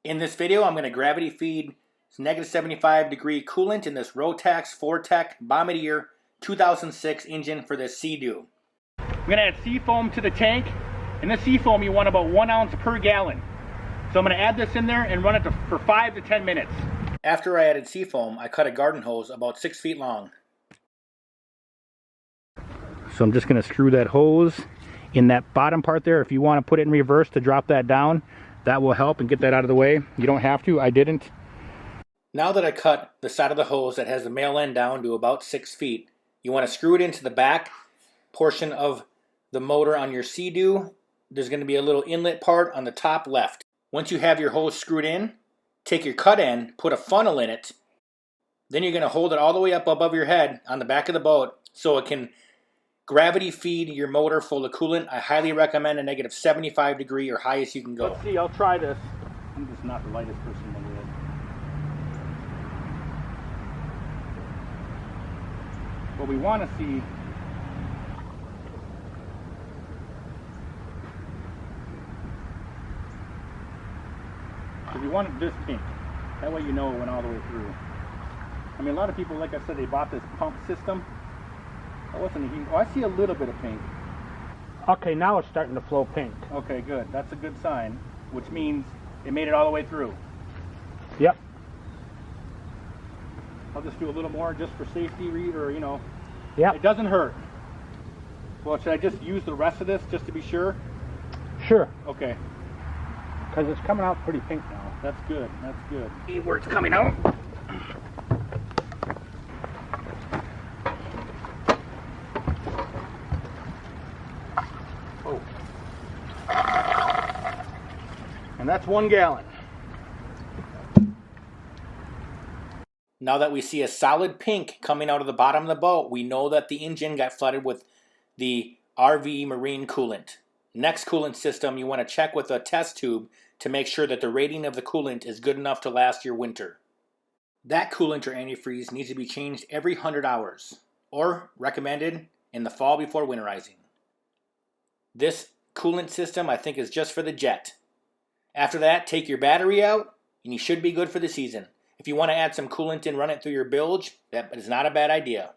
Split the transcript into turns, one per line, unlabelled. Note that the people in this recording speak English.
In this video, I'm going to gravity feed negative 75-degree coolant in this Rotax 4Tech Bombardier 2006 engine for this Sea Doo. I'm going to add seafoam to the tank. In this seafoam, you want about 1 ounce per gallon. So I'm going to add this in there and run it for 5 to 10 minutes. After I added seafoam, I cut a garden hose about 6 feet long. So I'm just going to screw that hose in that bottom part there. If you want to put it in reverse to drop that down, that will help and get that out of the way. You don't have to, I didn't. Now that I cut the side of the hose that has the male end down to about 6 feet, you want to screw it into the back portion of the motor on your Sea Doo. There's going to be a little inlet part on the top left. Once you have your hose screwed in, take your cut end, put a funnel in it. Then you're going to hold it all the way up above your head on the back of the boat so it can gravity feed your motor full of coolant. I highly recommend a negative 75-degree or highest you can go. Let's see, I'll try this. I'm just not the lightest person in the world. What we want to see is we want it this pink. That way you know it went all the way through. I mean, a lot of people, like I said, they bought this pump system. Oh, I see a little bit of pink.
Okay, now it's starting to flow pink.
Okay, good. That's a good sign, which means it made it all the way through.
Yep.
I'll just do a little more just for safety, or, you know.
Yep.
It doesn't hurt. Well, should I just use the rest of this just to be sure?
Sure.
Okay.
Because it's coming out pretty pink now.
That's good. That's good.
See where it's coming out.
And that's 1 gallon. Now that we see a solid pink coming out of the bottom of the boat, we know that the engine got flooded with the RV marine coolant. Next coolant system, you want to check with a test tube to make sure that the rating of the coolant is good enough to last your winter. That coolant or antifreeze needs to be changed every 100 hours, or recommended in the fall before winterizing. This coolant system, I think, is just for the jet. After that, take your battery out, and you should be good for the season. If you want to add some coolant and run it through your bilge, that is not a bad idea.